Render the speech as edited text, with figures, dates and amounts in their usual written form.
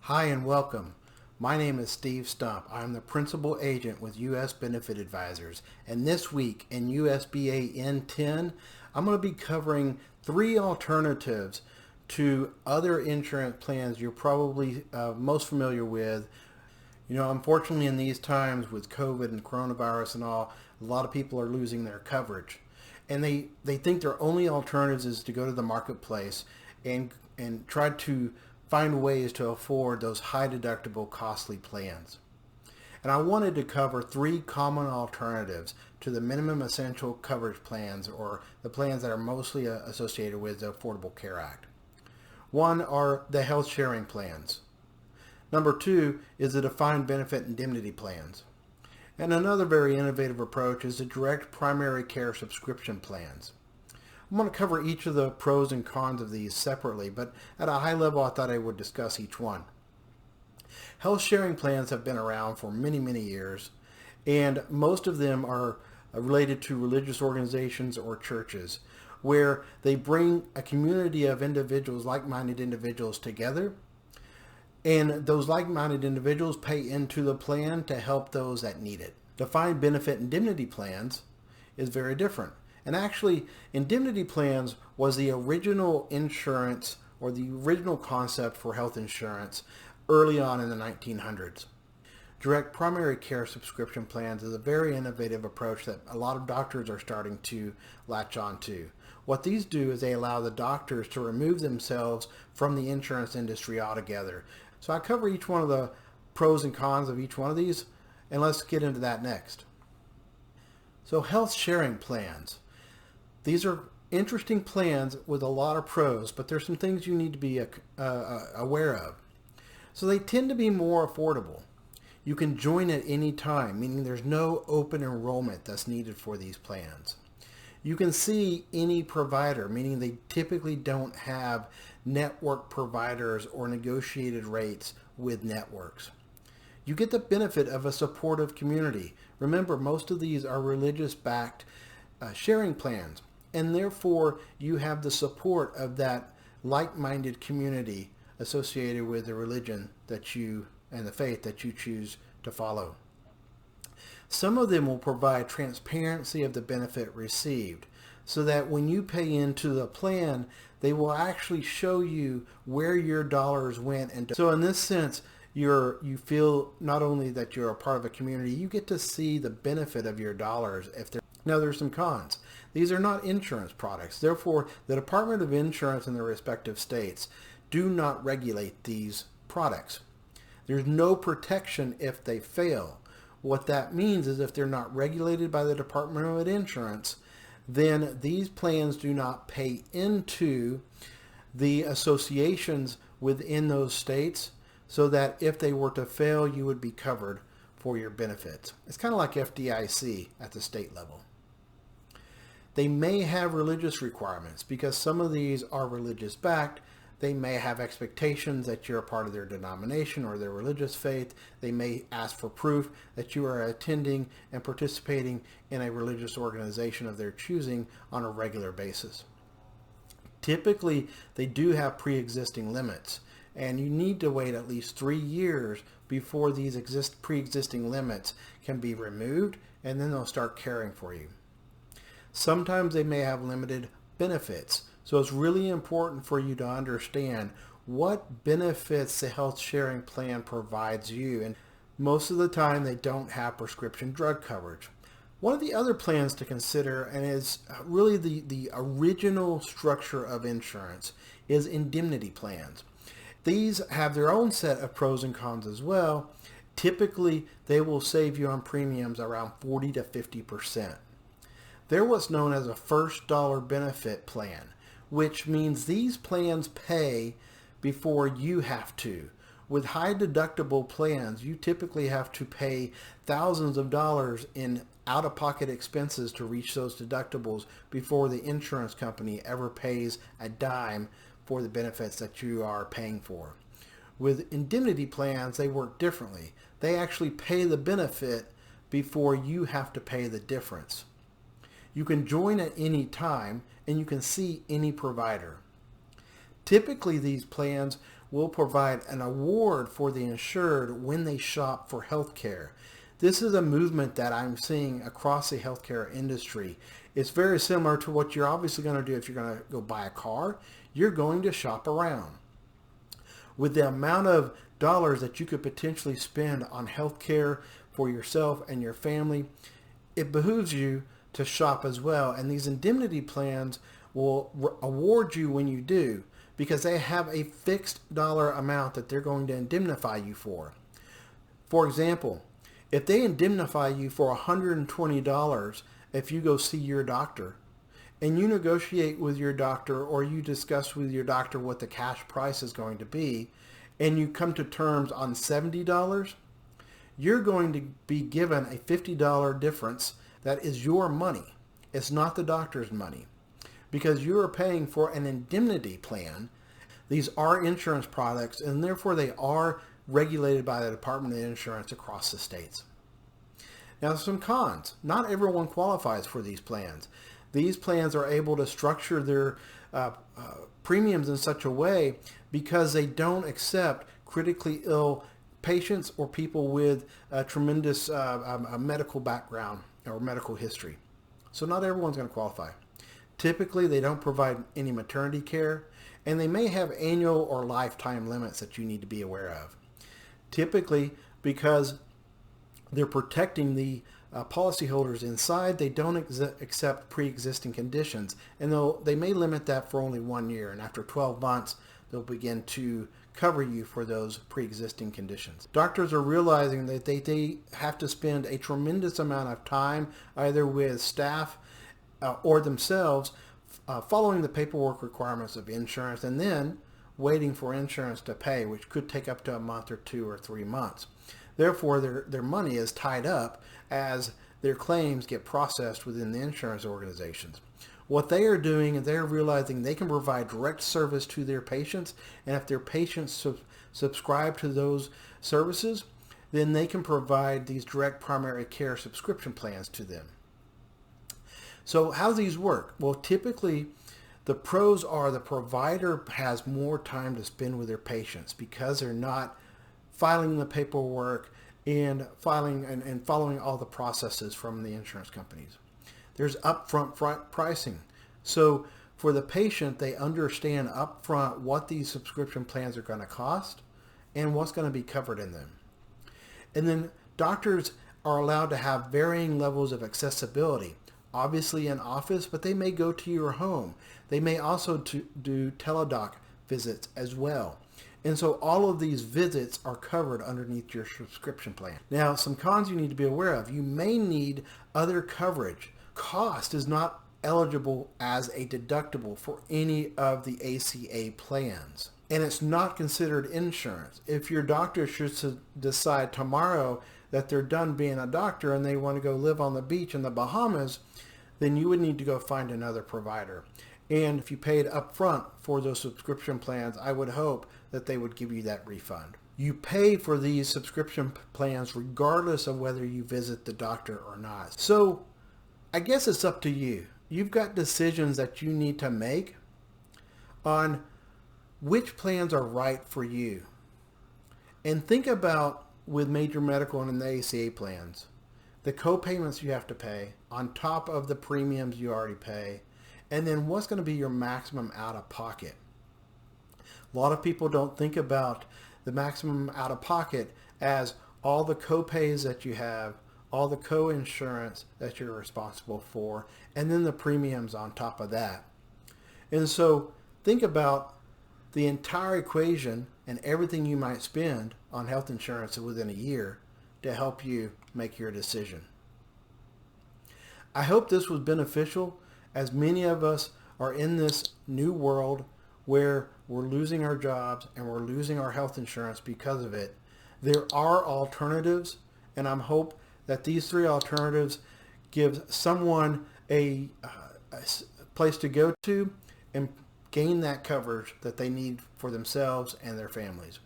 Hi and welcome. My name is Steve Stump. I'm the principal agent with U.S. Benefit Advisors, and this week in USBA N10, I'm going to be covering three alternatives to other insurance plans you're probably most familiar with. Unfortunately in these times with COVID and coronavirus and all, a lot of people are losing their coverage. And they think their only alternatives is to go to the marketplace and try to find ways to afford those high deductible costly plans. And I wanted to cover three common alternatives to the minimum essential coverage plans, or the plans that are mostly associated with the Affordable Care Act. One are the health sharing plans. Number two is the defined benefit indemnity plans. And another very innovative approach is the direct primary care subscription plans. I'm going to cover each of the pros and cons of these separately, but at a high level I thought I would discuss each one. Health sharing plans have been around for many, many years, and most of them are related to religious organizations or churches, where they bring a community of individuals, like-minded individuals, together, and those like-minded individuals pay into the plan to help those that need it. Defined benefit indemnity plans is very different. And actually, indemnity plans was the original insurance, or the original concept for health insurance, early on in the 1900s. Direct primary care subscription plans is a very innovative approach that a lot of doctors are starting to latch on to. What these do is they allow the doctors to remove themselves from the insurance industry altogether. So I cover each one of the pros and cons of each one of these, and let's get into that next. So health sharing plans. These are interesting plans with a lot of pros, but there's some things you need to be aware of. So they tend to be more affordable. You can join at any time, meaning there's no open enrollment that's needed for these plans. You can see any provider, meaning they typically don't have network providers or negotiated rates with networks. You get the benefit of a supportive community. Remember, most of these are religious-backed sharing plans, and therefore you have the support of that like-minded community associated with the religion that you and the faith that you choose to follow. Some of them will provide transparency of the benefit received, so that when you pay into the plan, they will actually show you where your dollars went. And so in this sense, you feel not only that you're a part of a community, you get to see the benefit of your dollars. Now there's some cons. These are not insurance products. Therefore, the Department of Insurance in their respective states do not regulate these products. There's no protection if they fail. What that means is if they're not regulated by the Department of Insurance, then these plans do not pay into the associations within those states, so that if they were to fail, you would be covered for your benefits. It's kind of like FDIC at the state level. They may have religious requirements because some of these are religious backed. They may have expectations that you're a part of their denomination or their religious faith. They may ask for proof that you are attending and participating in a religious organization of their choosing on a regular basis. Typically, they do have pre-existing limits, and you need to wait at least 3 years before these pre-existing limits can be removed, and then they'll start caring for you. Sometimes they may have limited benefits, so it's really important for you to understand what benefits the health sharing plan provides you, and most of the time they don't have prescription drug coverage. One of the other plans to consider, and is really the original structure of insurance, is indemnity plans. These have their own set of pros and cons as well. Typically, they will save you on premiums around 40 to 50%. They're what's known as a first dollar benefit plan, which means these plans pay before you have to. With high deductible plans, you typically have to pay thousands of dollars in out-of-pocket expenses to reach those deductibles before the insurance company ever pays a dime for the benefits that you are paying for. With indemnity plans, they work differently. They actually pay the benefit before you have to pay the difference. You can join at any time, and you can see any provider. Typically, these plans will provide an award for the insured when they shop for health care. This is a movement that I'm seeing across the healthcare industry. It's very similar to what you're obviously going to do if you're going to go buy a car. You're going to shop around. With the amount of dollars that you could potentially spend on healthcare for yourself and your family, it behooves you to shop as well. And these indemnity plans will award you when you do, because they have a fixed dollar amount that they're going to indemnify you for. For example, if they indemnify you for $120 if you go see your doctor, and you negotiate with your doctor or you discuss with your doctor what the cash price is going to be, and you come to terms on $70, you're going to be given a $50 difference that is your money. It's not the doctor's money, because you are paying for an indemnity plan. These are insurance products, and therefore they are regulated by the Department of Insurance across the states. Now, some cons. Not everyone qualifies for these plans. These plans are able to structure their premiums in such a way because they don't accept critically ill patients or people with a tremendous medical background or medical history. So not everyone's going to qualify. Typically, they don't provide any maternity care, and they may have annual or lifetime limits that you need to be aware of. Typically, because they're protecting the policyholders inside, they don't accept pre-existing conditions, and they may limit that for only 1 year, and after 12 months, they'll begin to cover you for those pre-existing conditions. Doctors are realizing that they have to spend a tremendous amount of time either with staff or themselves following the paperwork requirements of insurance, and then waiting for insurance to pay, which could take up to a month or 2 or 3 months. Therefore, their money is tied up as their claims get processed within the insurance organizations. What they are doing is they're realizing they can provide direct service to their patients, and if their patients subscribe to those services, then they can provide these direct primary care subscription plans to them. So how do these work? Well, typically the pros are the provider has more time to spend with their patients because they're not filing the paperwork and following all the processes from the insurance companies. There's upfront pricing. So for the patient, they understand upfront what these subscription plans are going to cost and what's going to be covered in them. And then doctors are allowed to have varying levels of accessibility, obviously in office, but they may go to your home. They may also do teledoc visits as well. And so all of these visits are covered underneath your subscription plan. Now, some cons you need to be aware of. You may need other coverage. Cost is not eligible as a deductible for any of the ACA plans. And it's not considered insurance. If your doctor should decide tomorrow that they're done being a doctor and they want to go live on the beach in the Bahamas, then you would need to go find another provider. And if you paid upfront for those subscription plans, I would hope that they would give you that refund. You pay for these subscription plans regardless of whether you visit the doctor or not. So I guess it's up to you. You've got decisions that you need to make on which plans are right for you. And think about, with major medical and the ACA plans, the co-payments you have to pay on top of the premiums you already pay, and then what's going to be your maximum out-of-pocket. A lot of people don't think about the maximum out-of-pocket as all the co-pays that you have, all the co-insurance that you're responsible for, and then the premiums on top of that. And so think about the entire equation and everything you might spend on health insurance within a year to help you make your decision. I hope this was beneficial, as many of us are in this new world where we're losing our jobs and we're losing our health insurance because of it. There are alternatives, and I hope that these 3 alternatives give someone a place to go to and gain that coverage that they need for themselves and their families.